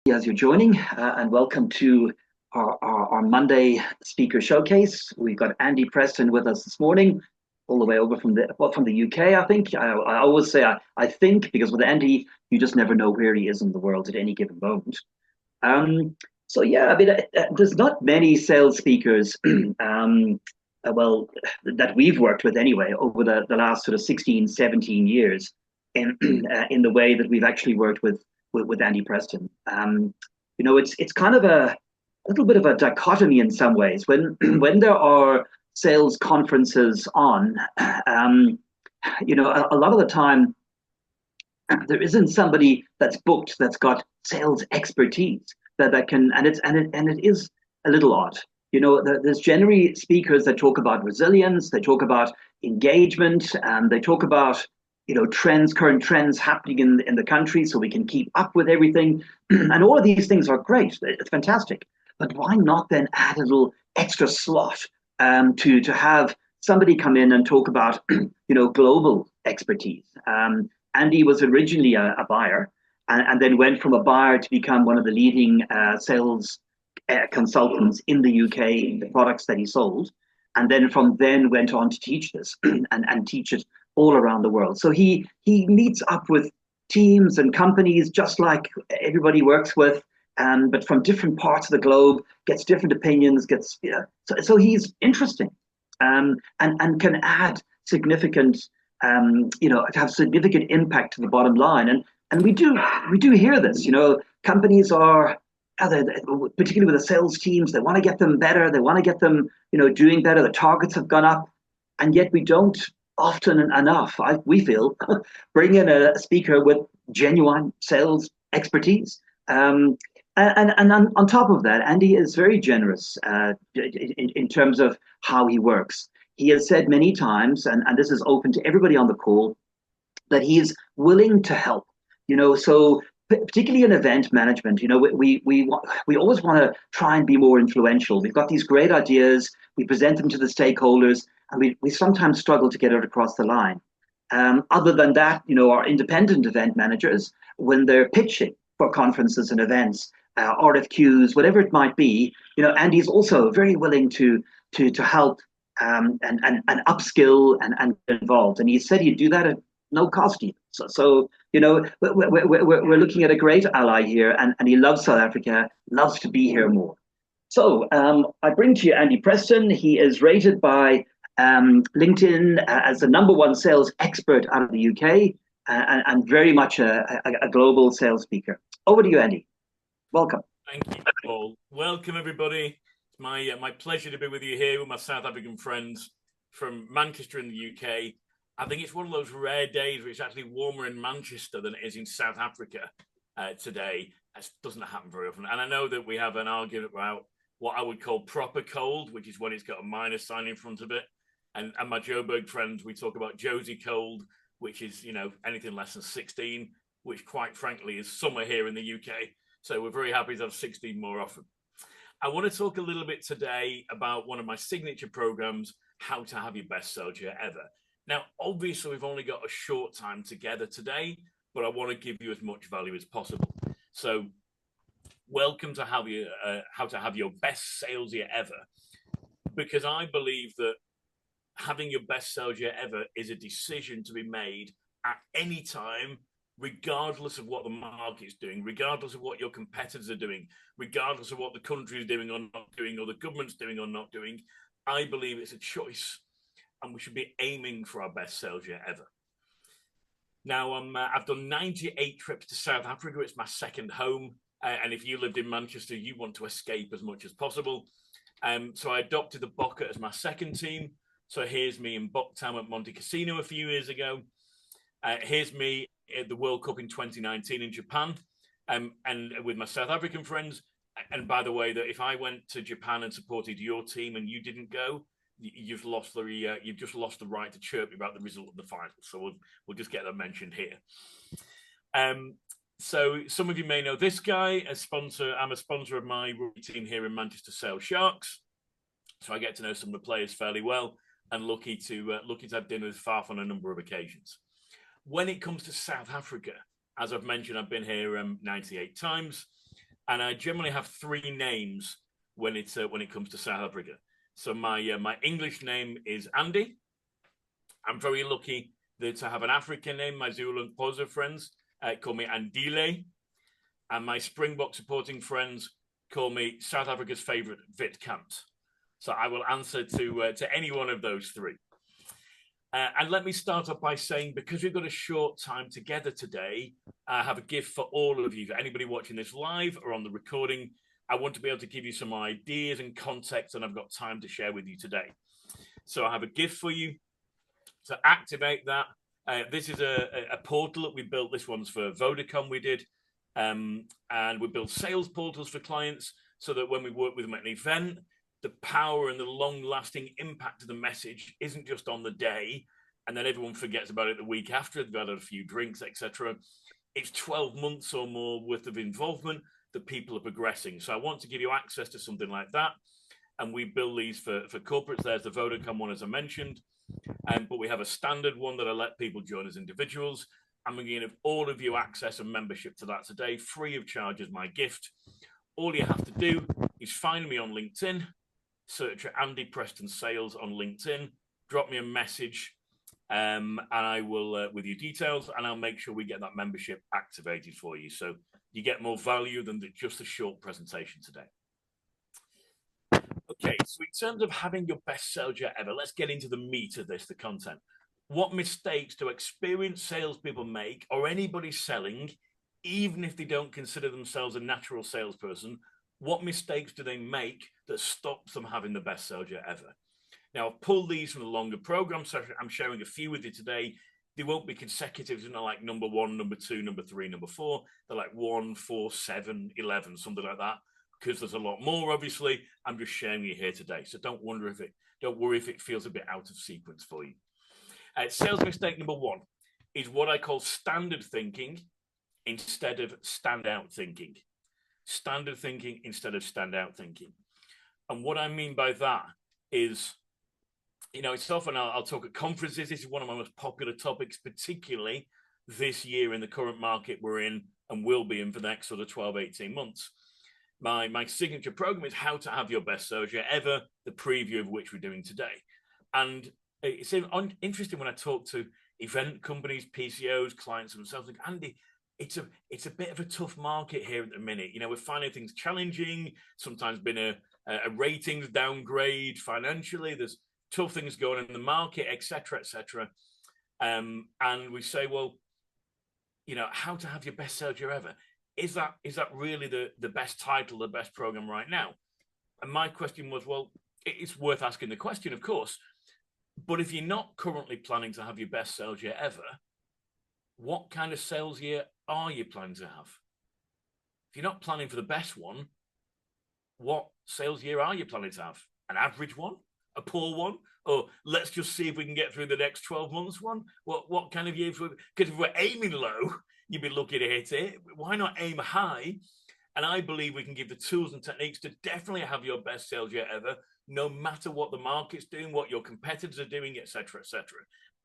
As you're joining, and welcome to our Monday speaker showcase. We've got Andy Preston with us this morning, all the way over from the UK. I think I always say I think because with Andy, you just never know where he is in the world at any given moment. Um, so yeah, I mean, there's not many sales speakers, well, that we've worked with anyway over the last sort of 16, 17 years in in the way that we've actually worked with Andy Preston. It's kind of a little bit of a dichotomy in some ways. When when there are sales conferences on, um, a lot of the time there isn't somebody that's booked that's got sales expertise that can, and it is a little odd. There's generally speakers that talk about resilience, they talk about engagement, and they talk about current trends happening in the country, so we can keep up with everything. And all of these things are great. It's fantastic. But why not then add a little extra slot to have somebody come in and talk about global expertise? Andy was originally a buyer and then went from a buyer to become one of the leading sales consultants in the UK in the products that he sold. And then from then went on to teach this and teach it all around the world. So he meets up with teams and companies just like everybody works with, but from different parts of the globe, gets different opinions, so he's interesting, and can add significant have significant impact to the bottom line. And we do hear this. Companies are, particularly with the sales teams, they want to get them better. They want to get them, doing better. The targets have gone up, and yet we don't often enough, we feel, bring in a speaker with genuine sales expertise. And on top of that, Andy is very generous in terms of how he works. He has said many times, and this is open to everybody on the call, that he is willing to help. So particularly in event management, we always want to try and be more influential. We've got these great ideas, we present them to the stakeholders, and we sometimes struggle to get it across the line. Other than that, our independent event managers, when they're pitching for conferences and events, RFQs, whatever it might be, Andy's also very willing to help, and upskill and get involved. And he said he'd do that at no cost even. So we're looking at a great ally here, and he loves South Africa, loves to be here more. So I bring to you Andy Preston. He is rated by LinkedIn as the #1 sales expert out of the UK, and very much a global sales speaker. Over to you, Andy. Welcome. Thank you, Paul. Welcome, everybody. It's my pleasure to be with you here with my South African friends from Manchester in the UK. I think it's one of those rare days where it's actually warmer in Manchester than it is in South Africa today. That doesn't happen very often. And I know that we have an argument about what I would call proper cold, which is when it's got a minus sign in front of it. And my Joburg friends, we talk about Josie cold, which is, anything less than 16, which quite frankly is summer here in the UK. So we're very happy to have 16 more often. I want to talk a little bit today about one of my signature programs, How to Have Your Best Sales Year Ever. Now, obviously, we've only got a short time together today, but I want to give you as much value as possible. So welcome to How to Have Your Best Sales Year Ever, because I believe that having your best sales year ever is a decision to be made at any time, regardless of what the market's doing, regardless of what your competitors are doing, regardless of what the country is doing or not doing, or the government's doing or not doing. I believe it's a choice, and we should be aiming for our best sales year ever. Now, I've done 98 trips to South Africa. It's my second home. And if you lived in Manchester, you want to escape as much as possible. So I adopted the Bokke as my second team. So here's me in Bocktown at Monte Casino a few years ago. Here's me at the World Cup in 2019 in Japan, and with my South African friends. And by the way, that if I went to Japan and supported your team and you didn't go, you've just lost the right to chirp about the result of the final. So we'll just get that mentioned here. So some of you may know this guy, a sponsor. I'm a sponsor of my rugby team here in Manchester Sale Sharks. So I get to know some of the players fairly well, and lucky to have dinner with Faf on a number of occasions. When it comes to South Africa, as I've mentioned, I've been here 98 times. And I generally have three names when it comes to South Africa. So my English name is Andy. I'm very lucky that I have an African name. My Zulu and Xhosa friends call me Andile, and my Springbok supporting friends call me South Africa's favorite Vitkant. So I will answer to any one of those three. And let me start off by saying, because we've got a short time together today, I have a gift for all of you. For anybody watching this live or on the recording, I want to be able to give you some ideas and context, and I've got time to share with you today. So I have a gift for you to activate that. This is a portal that we built. This one's for Vodacom we did. And we build sales portals for clients so that when we work with them at an event, the power and the long-lasting impact of the message isn't just on the day, and then everyone forgets about it the week after they've had a few drinks, etc. It's 12 months or more worth of involvement that people are progressing. So I want to give you access to something like that, and we build these for corporates. There's the Vodacom one, as I mentioned, but we have a standard one that I let people join as individuals. I'm going to give all of you access and membership to that today, free of charge as my gift. All you have to do is find me on LinkedIn, search at Andy Preston Sales on LinkedIn, drop me a message, and I will, with your details, and I'll make sure we get that membership activated for you. So you get more value than just a short presentation today. Okay, so in terms of having your best sales year ever, let's get into the meat of this, the content. What mistakes do experienced salespeople make, or anybody selling, even if they don't consider themselves a natural salesperson? What mistakes do they make that stops them having the best sales year ever? Now, I've pulled these from the longer program, so I'm sharing a few with you today. They won't be consecutive, you know, like number 1, number 2, number 3, number 4. They're like 1, 4, 7, 11, something like that. Because there's a lot more, obviously. I'm just sharing you here today, so don't worry if it feels a bit out of sequence for you. Sales mistake number 1 is what I call standard thinking instead of standout thinking. Standard thinking instead of standout thinking. And what I mean by that is, you know, it's often I'll talk at conferences. This is one of my most popular topics, particularly this year in the current market we're in and will be in for the next sort of 12, 18 months. My signature program is How to Have Your Best Sales Year Ever, the preview of which we're doing today. And it's interesting when I talk to event companies, PCOs, clients themselves, like, Andy, it's a bit of a tough market here at the minute. You know, we're finding things challenging, sometimes been a ratings downgrade financially. There's tough things going on in the market, etc., etc. And we say, well, you know, how to have your best sales year ever. Is that really the best title, the best program right now? And my question was, well, it's worth asking the question, of course. But if you're not currently planning to have your best sales year ever, what kind of sales year are you planning to have? If you're not planning for the best one, what sales year are you planning to have? An average one? A poor one? Or let's just see if we can get through the next 12 months one? What kind of year? Because if we're aiming low, you'd be lucky to hit it. Why not aim high? And I believe we can give the tools and techniques to definitely have your best sales year ever, no matter what the market's doing, what your competitors are doing, etc., etc.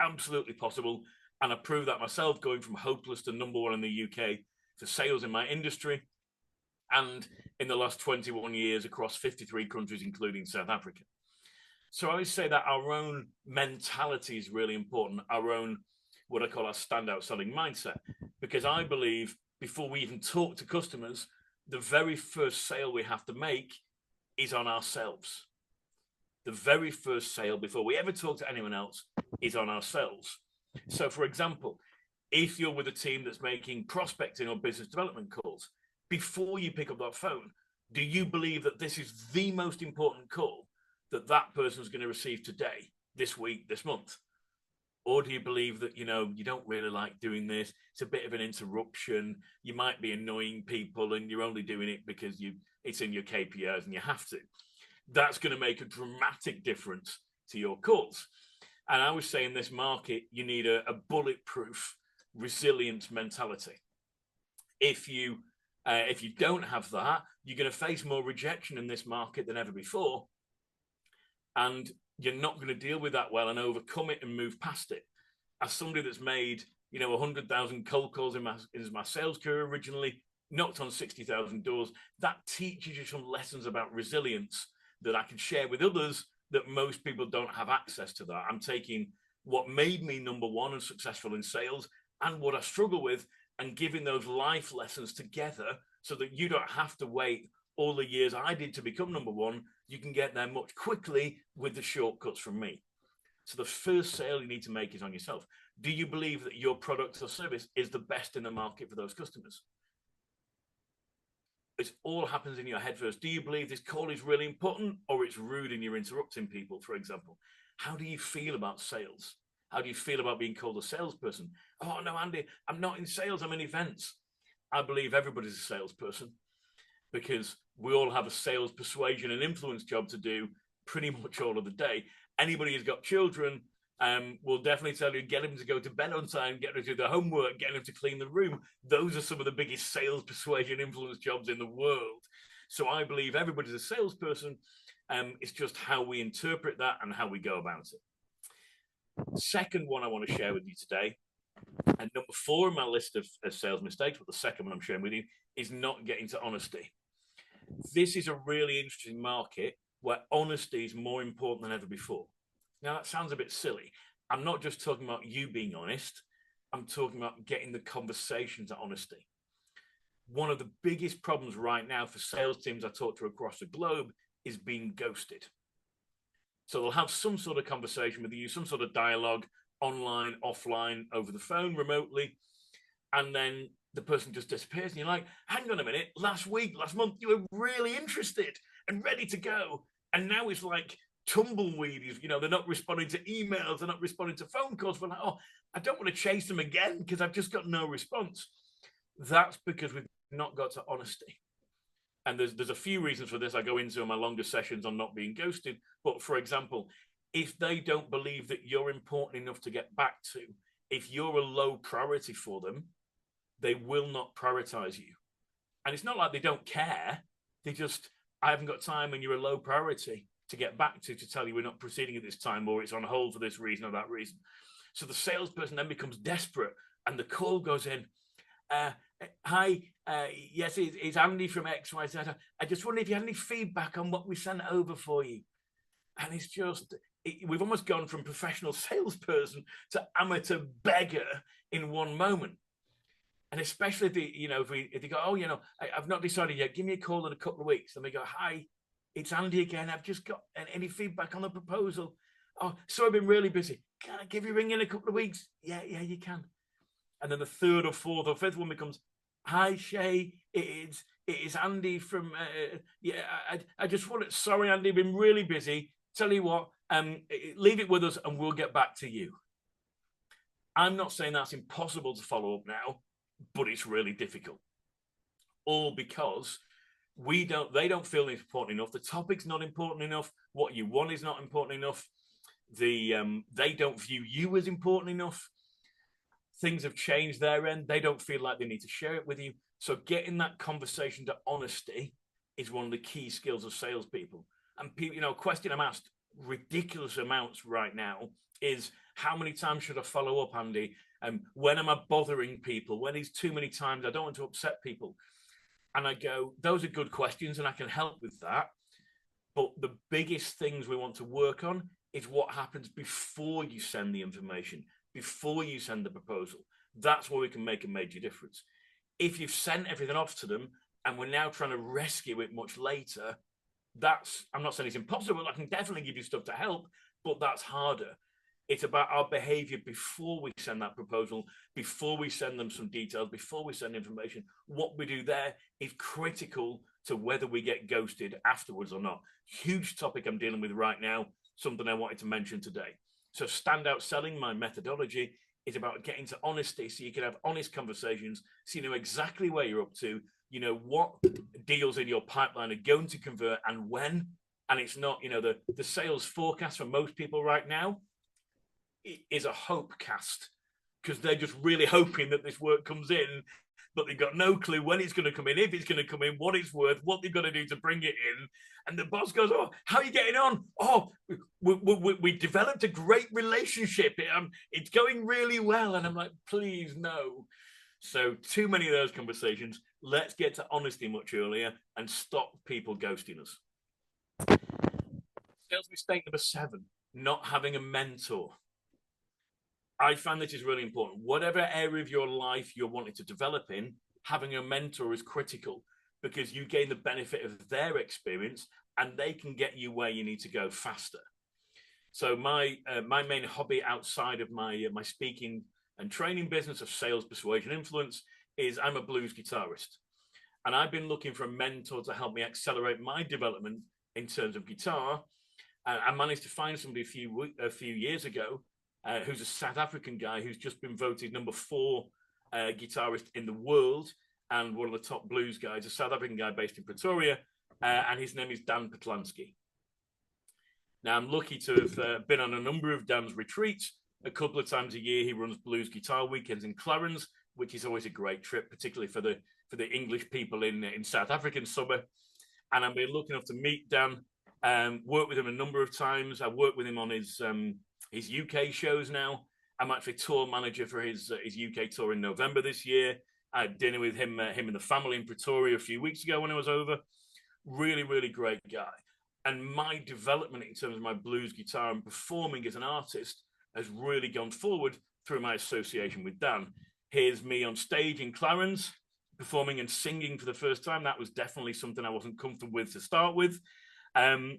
Absolutely possible. And I proved that myself, going from hopeless to number 1 in the UK for sales in my industry. And in the last 21 years across 53 countries, including South Africa. So I always say that our own mentality is really important, our own, what I call our standout selling mindset, because I believe before we even talk to customers, the very first sale we have to make is on ourselves. The very first sale before we ever talk to anyone else is on ourselves. So, for example, if you're with a team that's making prospecting or business development calls, before you pick up that phone, do you believe that this is the most important call that that person is going to receive today, this week, this month? Or do you believe that, you know, you don't really like doing this? It's a bit of an interruption. You might be annoying people and you're only doing it because it's in your KPIs and you have to. That's going to make a dramatic difference to your calls. And I would say in this market, you need a bulletproof, resilient mentality. If you don't have that, you're going to face more rejection in this market than ever before. And you're not going to deal with that well and overcome it and move past it. As somebody that's made, you know, 100,000 cold calls in my sales career originally, knocked on 60,000 doors. That teaches you some lessons about resilience that I can share with others, that most people don't have access to that. I'm taking what made me number one and successful in sales and what I struggle with, and giving those life lessons together so that you don't have to wait all the years I did to become number one. You can get there much quickly with the shortcuts from me. So the first sale you need to make is on yourself. Do you believe that your product or service is the best in the market for those customers? It all happens in your head first. Do you believe this call is really important, or it's rude and you're interrupting people, for example? How do you feel about sales? How do you feel about being called a salesperson? Oh, no, Andy, I'm not in sales, I'm in events. I believe everybody's a salesperson, because we all have a sales, persuasion, and influence job to do pretty much all of the day. Anybody who's got children will definitely tell you, get them to go to bed on time, get them to do their homework, get them to clean the room. Those are some of the biggest sales, persuasion, influence jobs in the world. So I believe everybody's a salesperson. It's just how we interpret that and how we go about it. Second one I want to share with you today, and number 4 in my list of sales mistakes, but the second one I'm sharing with you, is not getting to honesty. This is a really interesting market where honesty is more important than ever before. Now, that sounds a bit silly. I'm not just talking about you being honest. I'm talking about getting the conversation to honesty. One of the biggest problems right now for sales teams I talk to across the globe is being ghosted. So they'll have some sort of conversation with you, some sort of dialogue, online, offline, over the phone, remotely, and then the person just disappears, and you're like, hang on a minute, last week, last month, you were really interested and ready to go, and now it's like tumbleweed. They're not responding to emails, they're not responding to phone calls. We're like, oh, I don't want to chase them again because I've just got no response. That's because we've not got to honesty. And there's a few reasons for this I go into in my longer sessions on not being ghosted. But for example, if they don't believe that you're important enough to get back to, if you're a low priority for them, they will not prioritize you. And it's not like they don't care. They just, I haven't got time, and you're a low priority to get back to tell you we're not proceeding at this time, or it's on hold for this reason or that reason. So the salesperson then becomes desperate, and the call goes in. Hi, yes, it's Andy from XYZ. I just wondered if you had any feedback on what we sent over for you. And it's just, we've almost gone from professional salesperson to amateur beggar in one moment. And especially if they go, oh, I've not decided yet, give me a call in a couple of weeks. And we go, hi, it's Andy again. I've just got any feedback on the proposal. Oh, so I've been really busy. Can I give you a ring in a couple of weeks? Yeah, you can. And then the third or fourth or fifth one becomes, hi, Shay, it's Andy from, I just wanted, sorry, Andy, been really busy. Tell you what, leave it with us and we'll get back to you. I'm not saying that's impossible to follow up now, but it's really difficult. All because they don't feel it's important enough. The topic's not important enough. What you want is not important enough. They don't view you as important enough. Things have changed their end. They don't feel like they need to share it with you. So getting that conversation to honesty is one of the key skills of salespeople. And people, question I'm asked ridiculous amounts right now is, how many times should I follow up, Andy? When am I bothering people? When is too many times? I don't want to upset people. And I go, those are good questions, and I can help with that. But the biggest things we want to work on is what happens before you send the information, before you send the proposal. That's where we can make a major difference. If you've sent everything off to them and we're now trying to rescue it much later, I'm not saying it's impossible. I can definitely give you stuff to help, but that's harder. It's about our behavior before we send that proposal, before we send them some details, before we send information. What we do there is critical to whether we get ghosted afterwards or not. Huge topic I'm dealing with right now, something I wanted to mention today. So standout selling, my methodology, is about getting to honesty so you can have honest conversations, so you know exactly where you're up to, you know what deals in your pipeline are going to convert and when. And it's not, the sales forecast for most people right now is a hope cast, because they're just really hoping that this work comes in, but they've got no clue when it's going to come in, if it's going to come in, what it's worth, what they've got to do to bring it in. And the boss goes, oh, how are you getting on? Oh, we developed a great relationship. It's going really well. And I'm like, please, no. So too many of those conversations. Let's get to honesty much earlier and stop people ghosting us. Sales mistake number 7, not having a mentor. I find this is really important. Whatever area of your life you're wanting to develop in, having a mentor is critical because you gain the benefit of their experience and they can get you where you need to go faster. So my main hobby outside of my speaking and training business of sales, persuasion, influence is I'm a blues guitarist. And I've been looking for a mentor to help me accelerate my development in terms of guitar. I managed to find somebody a few years ago who's a South African guy who's just been voted number 4 guitarist in the world and one of the top blues guys, a South African guy based in Pretoria, and his name is Dan Patlansky. Now, I'm lucky to have been on a number of Dan's retreats. A couple of times a year, he runs blues guitar weekends in Clarence, which is always a great trip, particularly for the English people in South African summer. And I've been lucky enough to meet Dan, work with him a number of times. I've worked with him on his UK shows now. I'm actually tour manager for his UK tour in November this year. I had dinner with him and the family in Pretoria a few weeks ago when I was over. Really, really great guy. And my development in terms of my blues guitar and performing as an artist has really gone forward through my association with Dan. Here's me on stage in Clarence, performing and singing for the first time. That was definitely something I wasn't comfortable with to start with. And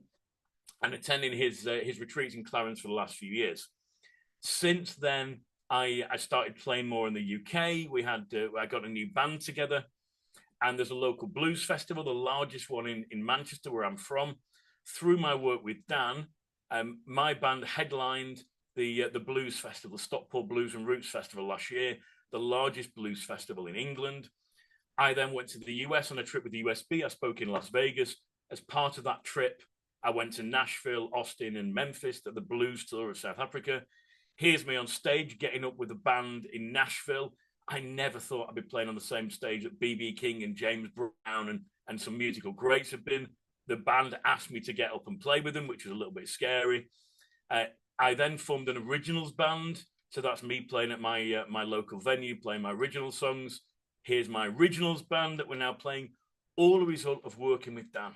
attending his retreats in Clarence for the last few years. Since then, I started playing more in the UK. I got a new band together, and there's a local blues festival, the largest one in Manchester, where I'm from. Through my work with Dan, my band headlined the blues festival, Stockport Blues and Roots Festival last year, the largest blues festival in England. I then went to the US on a trip with the USB. I spoke in Las Vegas. As part of that trip, I went to Nashville, Austin, and Memphis at the blues tour of South Africa. Here's me on stage getting up with the band in Nashville. I never thought I'd be playing on the same stage that B.B. King and James Brown and some musical greats have been. The band asked me to get up and play with them, which was a little bit scary. I then formed an originals band. So that's me playing at my local venue, playing my original songs. Here's my originals band that we're now playing, all a result of working with Dan.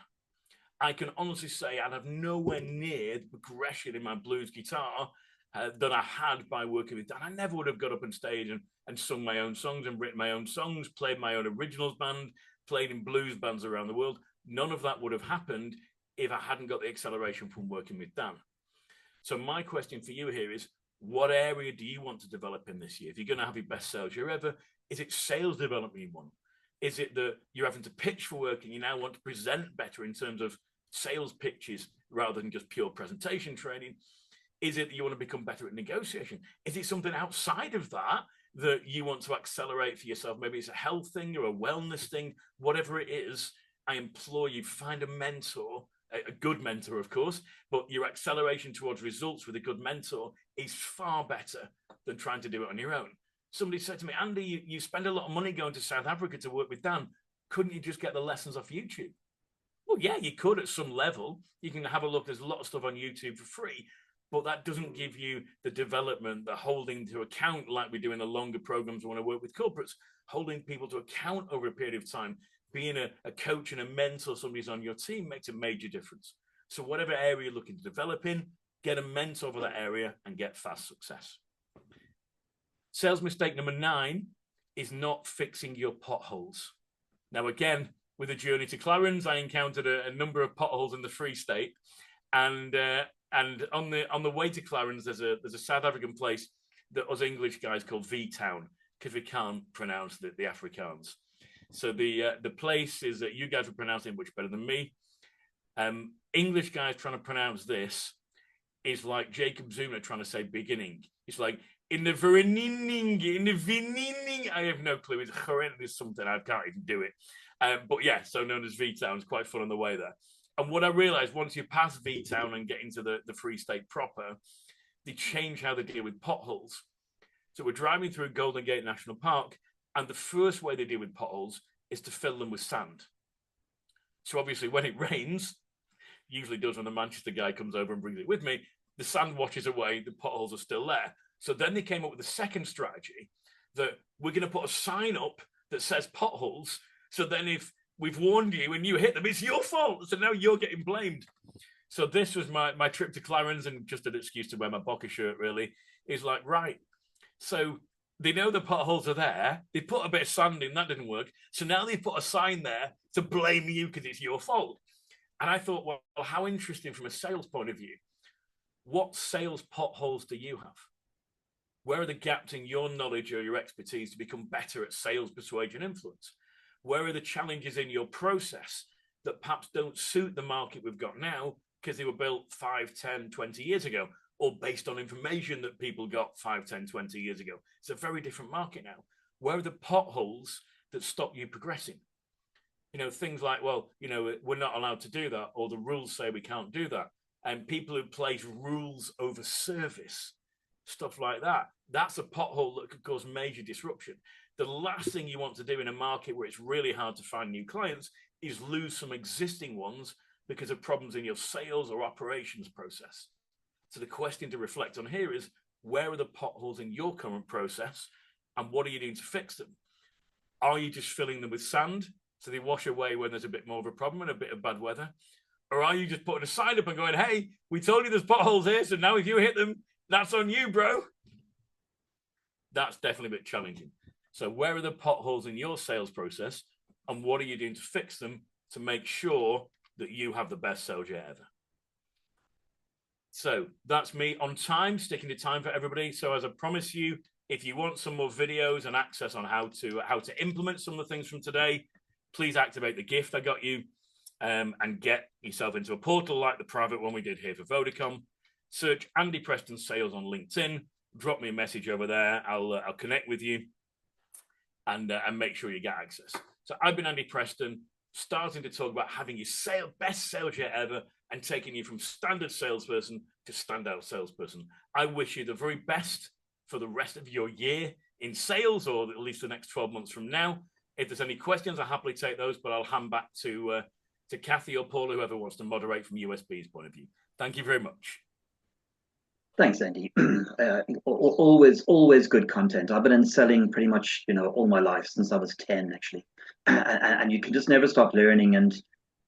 I can honestly say I'd have nowhere near the progression in my blues guitar that I had by working with Dan. I never would have got up on stage and sung my own songs and written my own songs, played my own originals band, played in blues bands around the world. None of that would have happened if I hadn't got the acceleration from working with Dan. So my question for you here is, what area do you want to develop in this year? If you're going to have your best sales year ever, is it sales development you want? Is it that you're having to pitch for work and you now want to present better in terms of sales pitches rather than just pure presentation training? Is it that you want to become better at negotiation? Is it something outside of that you want to accelerate for yourself? Maybe it's a health thing or a wellness thing, whatever it is. I implore you, find a mentor, a good mentor, of course, but your acceleration towards results with a good mentor is far better than trying to do it on your own. Somebody said to me, Andy, you spend a lot of money going to South Africa to work with Dan. Couldn't you just get the lessons off YouTube? Well, yeah, you could at some level. You can have a look. There's a lot of stuff on YouTube for free, but that doesn't give you the development, the holding to account like we do in the longer programs when I work with corporates, holding people to account over a period of time. Being a coach and a mentor, somebody's on your team makes a major difference. So whatever area you're looking to develop in, get a mentor for that area and get fast success. Sales mistake number 9 is not fixing your potholes. Now, again, with a journey to Clarence, I encountered a number of potholes in the Free State, and on the way to Clarence, there's a South African place that us English guys call V-Town because we can't pronounce the Afrikaans. So the place is that you guys are pronouncing much better than me. English guys trying to pronounce this is like Jacob Zuma trying to say beginning. It's like in the verininning, in the vininning. I have no clue. It's horrendous something. I can't even do it. But yeah, so known as V-Town. It's quite fun on the way there. And what I realized once you pass V-Town and get into the Free State proper, they change how they deal with potholes. So we're driving through Golden Gate National Park, and the first way they deal with potholes is to fill them with sand. So obviously when it rains, usually does when the Manchester guy comes over and brings it with me, the sand washes away, the potholes are still there. So then they came up with the second strategy that we're going to put a sign up that says potholes So then if we've warned you and you hit them, it's your fault. So now you're getting blamed. So this was my trip to Clarence, and just an excuse to wear my Boca shirt, really, is like, right. So they know the potholes are there. They put a bit of sand in, that didn't work. So now they put a sign there to blame you because it's your fault. And I thought, well, how interesting from a sales point of view. What sales potholes do you have? Where are the gaps in your knowledge or your expertise to become better at sales, persuasion, influence? Where are the challenges in your process that perhaps don't suit the market we've got now because they were built 5, 10, 20 years ago, or based on information that people got 5, 10, 20 years ago? It's a very different market now. Where are the potholes that stop you progressing? Things like, well, we're not allowed to do that, or the rules say we can't do that. And people who place rules over service, stuff like that, that's a pothole that could cause major disruption. The last thing you want to do in a market where it's really hard to find new clients is lose some existing ones because of problems in your sales or operations process. So the question to reflect on here is, where are the potholes in your current process, and what are you doing to fix them? Are you just filling them with sand so they wash away when there's a bit more of a problem and a bit of bad weather? Or are you just putting a sign up and going, hey, we told you there's potholes here, so now if you hit them, that's on you, bro? That's definitely a bit challenging. So where are the potholes in your sales process, and what are you doing to fix them to make sure that you have the best sales year ever? So that's me on time, sticking to time for everybody. So as I promised you, if you want some more videos and access on how to implement some of the things from today, please activate the gift I got you, and get yourself into a portal like the private one we did here for Vodacom. Search Andy Preston Sales on LinkedIn. Drop me a message over there. I'll connect with you and make sure you get access. So I've been Andy Preston, starting to talk about having your best sales year ever and taking you from standard salesperson to standout salesperson. I wish you the very best for the rest of your year in sales, or at least the next 12 months from now. If there's any questions, I'll happily take those, but I'll hand back to Kathy or Paul, whoever wants to moderate from USB's point of view. Thank you very much. Thanks, Andy. Always good content. I've been in selling pretty much, all my life, since I was 10, actually. And you can just never stop learning, and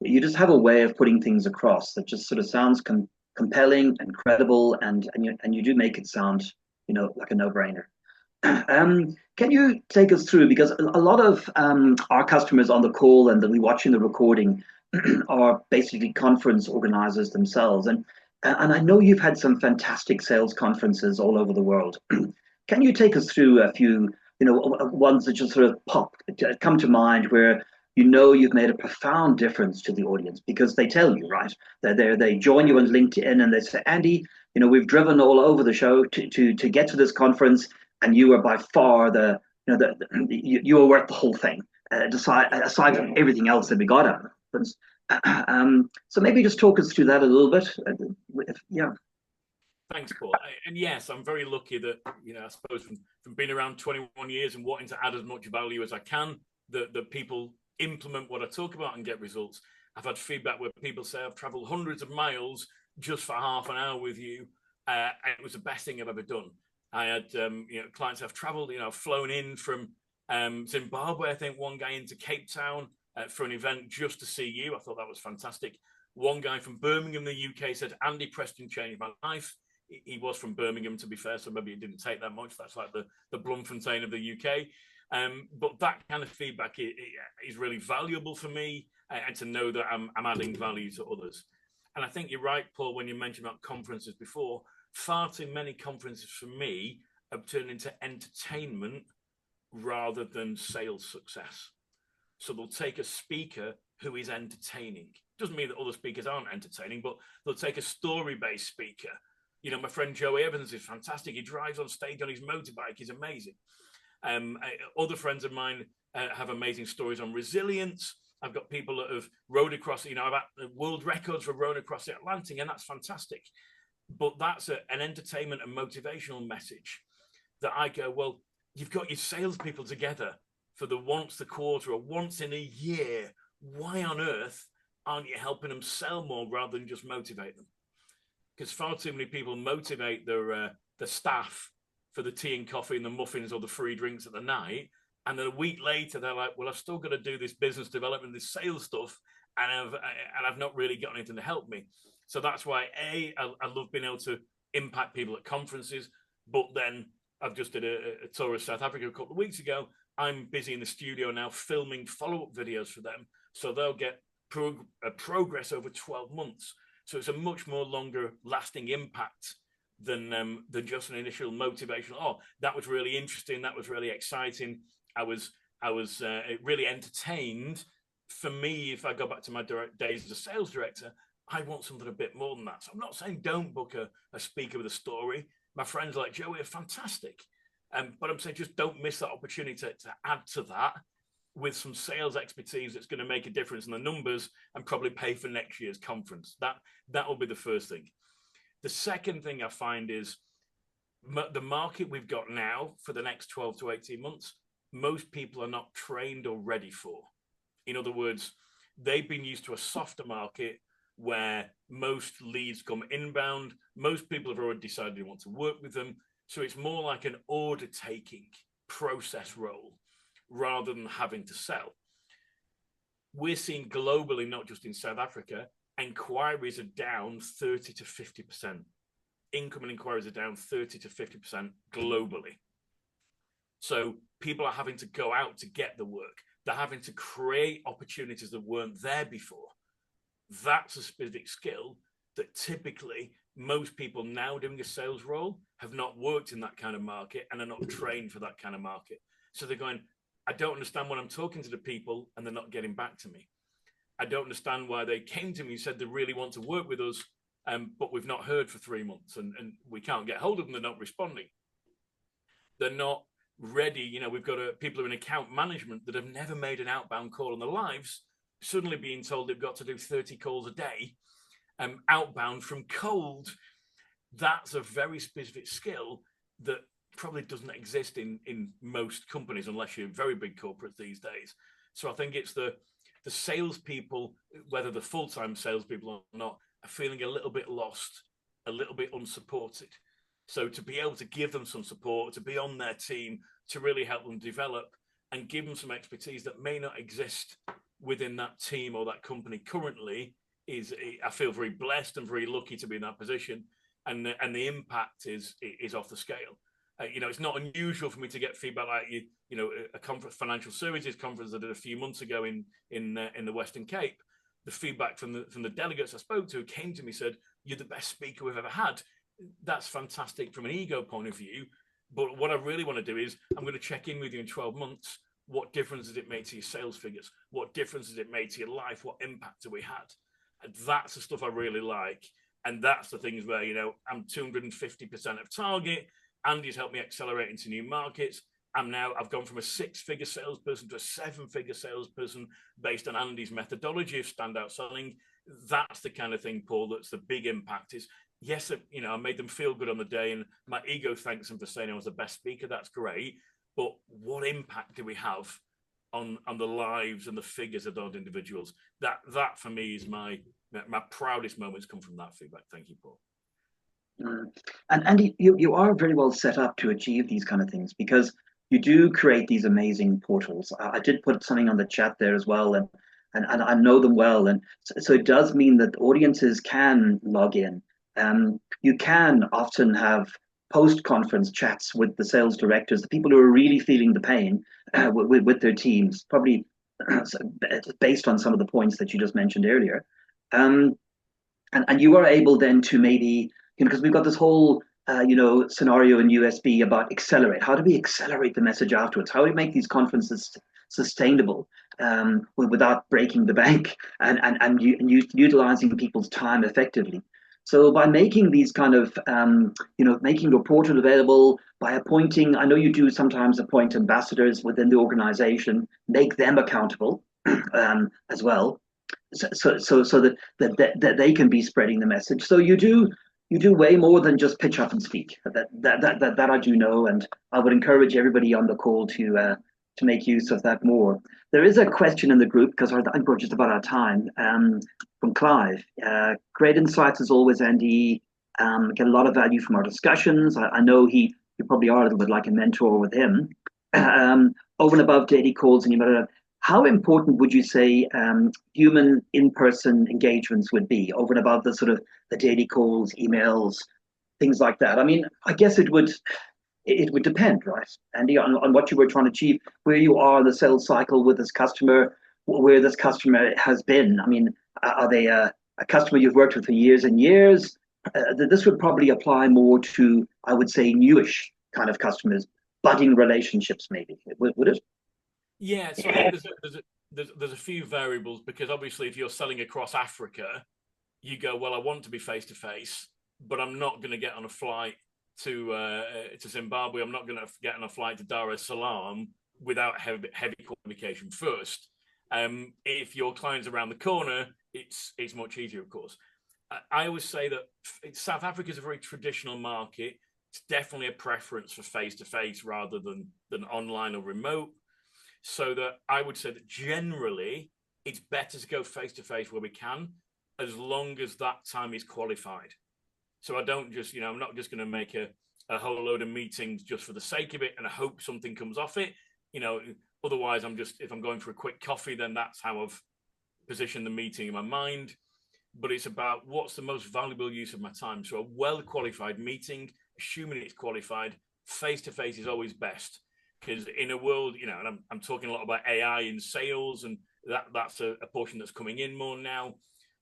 you just have a way of putting things across that just sort of sounds compelling and credible, and you do make it sound, like a no-brainer. Can you take us through, because a lot of our customers on the call and that we watching the recording are basically conference organizers themselves, and I know you've had some fantastic sales conferences all over the world. Can you take us through a few, ones that just sort of come to mind, where you've made a profound difference to the audience because they tell you, right? They join you on LinkedIn and they say, Andy, we've driven all over the show to get to this conference, and you are by far you are worth the whole thing, aside from everything else that we got out of it. So maybe just talk us through that a little bit. Yeah. Thanks, Paul. And yes, I'm very lucky that, I suppose from being around 21 years and wanting to add as much value as I can, that people implement what I talk about and get results. I've had feedback where people say, I've traveled hundreds of miles just for half an hour with you. And it was the best thing I've ever done. I had, clients I've traveled, I've flown in from Zimbabwe, I think one guy into Cape Town for an event just to see you. I thought that was fantastic. One guy from Birmingham, the UK, said, Andy Preston changed my life. He was from Birmingham, to be fair, so maybe it didn't take that much. That's like the Bloemfontein of the UK. But that kind of feedback is really valuable for me, and to know that I'm adding value to others. And I think you're right, Paul, when you mentioned about conferences before. Far too many conferences for me have turned into entertainment rather than sales success. So they'll take a speaker who is entertaining. Doesn't mean that other speakers aren't entertaining, but they'll take a story-based speaker. My friend Joey Evans is fantastic. He drives on stage on his motorbike. He's amazing. Other friends of mine have amazing stories on resilience. I've got people that have rowed across, I've had world records for rowing across the Atlantic, and that's fantastic. But that's an entertainment and motivational message that I go, well, you've got your salespeople together for the once a quarter or once in a year. Why on earth aren't you helping them sell more rather than just motivate them? Because far too many people motivate their staff for the tea and coffee and the muffins or the free drinks at the night, And then a week later, they're like, well, I've still got to do this business development, this sales stuff, and I've not really got anything to help me. So that's why I love being able to impact people at conferences. But then I've just did a tour of South Africa a couple of weeks ago. I'm busy in the studio now filming follow-up videos for them, so they'll get progress over 12 months. So it's a much more longer lasting impact than just an initial motivational. Oh, that was really interesting. That was really exciting. I was really entertained. For me, if I go back to my days as a sales director, I want something a bit more than that. So I'm not saying don't book a speaker with a story. My friends like Joey are fantastic. But I'm saying just don't miss that opportunity to add to that with some sales expertise that's going to make a difference in the numbers and probably pay for next year's conference. That will be the first thing. The second thing I find is the market we've got now for the next 12 to 18 months, most people are not trained or ready for. In other words, they've been used to a softer market where most leads come inbound. Most people have already decided they want to work with them. So it's more like an order taking process role rather than having to sell. We're seeing globally, not just in South Africa, inquiries are down 30 to 50%. Incoming inquiries are down 30 to 50% globally. So people are having to go out to get the work. They're having to create opportunities that weren't there before. That's a specific skill that typically most people now doing a sales role have not worked in that kind of market and are not trained for that kind of market. So they're going, I don't understand when I'm talking to the people and they're not getting back to me. I don't understand why they came to me and said they really want to work with us, but we've not heard for 3 months and we can't get hold of them. They're not responding. They're not ready. You know, we've got people who are in account management that have never made an outbound call in their lives, suddenly being told they've got to do 30 calls a day, outbound from cold. That's a very specific skill that probably doesn't exist in most companies unless you're very big corporates these days. So I think it's the salespeople, whether the full-time salespeople or not, are feeling a little bit lost, a little bit unsupported. So to be able to give them some support, to be on their team, to really help them develop and give them some expertise that may not exist within that team or that company currently I feel very blessed and very lucky to be in that position. And the impact is off the scale. It's not unusual for me to get feedback like a conference, financial services conference I did a few months ago in the Western Cape. The feedback from the delegates I spoke to came to me said, "You're the best speaker we've ever had." That's fantastic from an ego point of view. But what I really want to do is I'm going to check in with you in 12 months. What difference does it make to your sales figures? What difference does it make to your life? What impact have we had? And that's the stuff I really like. And that's the things where, I'm 250% of target. Andy's helped me accelerate into new markets. I've gone from a 6-figure salesperson to a 7-figure salesperson based on Andy's methodology of standout selling. That's the kind of thing, Paul, that's the big impact is, yes, I made them feel good on the day and my ego thanks them for saying I was the best speaker. That's great. But what impact do we have on the lives and the figures of those individuals? That for me is my proudest moments come from that feedback. Thank you, Paul. And Andy, you are very well set up to achieve these kind of things because you do create these amazing portals. I did put something on the chat there as well, and I know them well, and so it does mean that audiences can log in. You can often have post-conference chats with the sales directors, the people who are really feeling the pain with their teams, probably based on some of the points that you just mentioned earlier. And you are able then to maybe, because we've got this whole scenario in USB about accelerate. How do we accelerate the message afterwards? How do we make these conferences sustainable without breaking the bank and utilizing people's time effectively? So by making these kind of, making your portal available, by appointing, I know you do sometimes appoint ambassadors within the organization, make them accountable as well, so that they can be spreading the message. So you do way more than just pitch up and speak. That I do know, and I would encourage everybody on the call to make use of that more. There is a question in the group because I think we're just about out of time. From Clive, great insights as always, Andy. Get a lot of value from our discussions. I know you probably are a little bit like a mentor with him. over and above daily calls and email, how important would you say human in-person engagements would be over and above the sort of the daily calls, emails, things like that? I mean, I guess it would depend, right, Andy, on what you were trying to achieve, where you are in the sales cycle with this customer, where this customer has been. I mean, are they a customer you've worked with for years and years? This would probably apply more to, I would say, newish kind of customers, budding relationships, maybe. Would it? Yeah, so I think there's a few variables, because obviously if you're selling across Africa, you go, well, I want to be face to face, but I'm not going to get on a flight to Zimbabwe. I'm not going to get on a flight to Dar es Salaam without heavy communication first. If your client's around the corner, it's much easier, of course. I always say that South Africa is a very traditional market. It's definitely a preference for face to face rather than online or remote. So that I would say that generally it's better to go face to face where we can, as long as that time is qualified. So I don't just, I'm not just going to make a whole load of meetings just for the sake of it and I hope something comes off it. Otherwise if I'm going for a quick coffee, then that's how I've positioned the meeting in my mind. But it's about what's the most valuable use of my time. So a well-qualified meeting, assuming it's qualified, face-to-face is always best. Because in a world, and I'm talking a lot about AI in sales, and that's a portion that's coming in more now.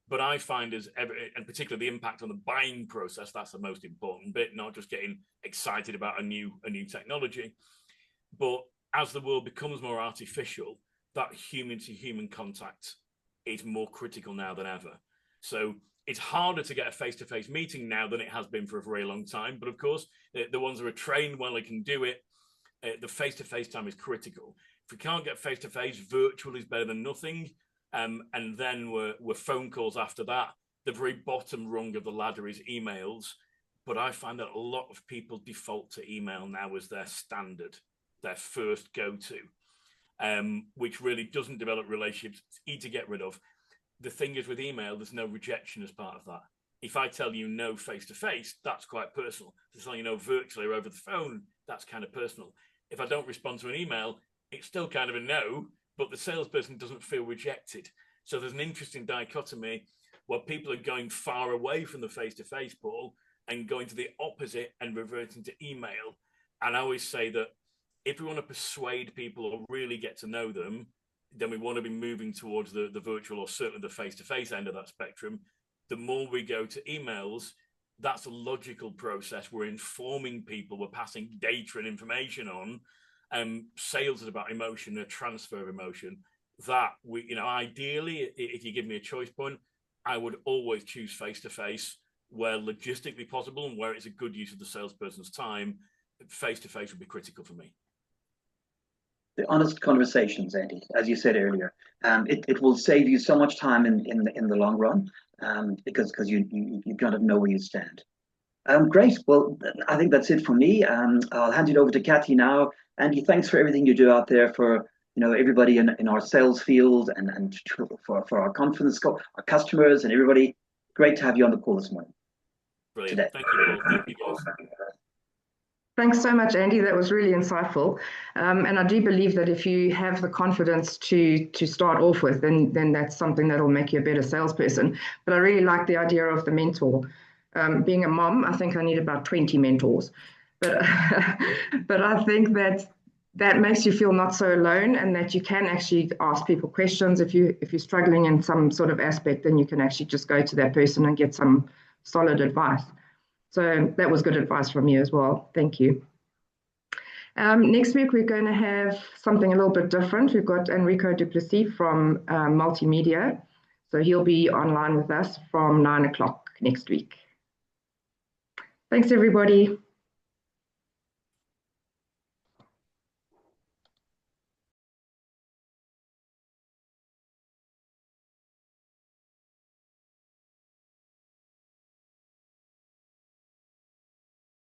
But I find and particularly the impact on the buying process, that's the most important bit, not just getting excited about a new technology. But as the world becomes more artificial, that human-to-human contact is more critical now than ever. So it's harder to get a face-to-face meeting now than it has been for a very long time. But of course, the ones that are trained well, they can do it. The face-to-face time is critical. If we can't get face-to-face, virtual is better than nothing. And then we're phone calls after that. The very bottom rung of the ladder is emails. But I find that a lot of people default to email now as their standard, their first go-to, which really doesn't develop relationships. It's easy to get rid of. The thing is with email, there's no rejection as part of that. If I tell you no face-to-face, that's quite personal. If I tell you no virtually or over the phone, that's kind of personal. If I don't respond to an email, it's still kind of a no, but the salesperson doesn't feel rejected. So there's an interesting dichotomy where people are going far away from the face-to-face, Paul, and going to the opposite and reverting to email. And I always say that if we want to persuade people or really get to know them, then we want to be moving towards the virtual or certainly the face-to-face end of that spectrum. The more we go to emails, that's a logical process. We're informing people, we're passing data and information on. Sales is about emotion, a transfer of emotion. That we, ideally, if you give me a choice point, I would always choose face-to-face where logistically possible and where it's a good use of the salesperson's time. Face-to-face would be critical for me. The honest conversations, Andy, as you said earlier, it will save you so much time in the long run, because you kind of know where you stand. Great. Well, I think that's it for me. I'll hand it over to Kathy now. Andy, thanks for everything you do out there for everybody in our sales field and for our conference call, our customers and everybody. Great to have you on the call this morning. Brilliant. Today. Thank you, Paul. Thank you, guys. Thanks so much, Andy. That was really insightful. And I do believe that if you have the confidence to start off with, then that's something that'll make you a better salesperson. But I really like the idea of the mentor. Being a mom, I think I need about 20 mentors. But but I think that makes you feel not so alone, and that you can actually ask people questions. If you're struggling in some sort of aspect, then you can actually just go to that person and get some solid advice. So that was good advice from you as well. Thank you. Next week, we're going to have something a little bit different. We've got Enrico Duplessis from Multimedia. So he'll be online with us from 9 o'clock next week. Thanks, everybody.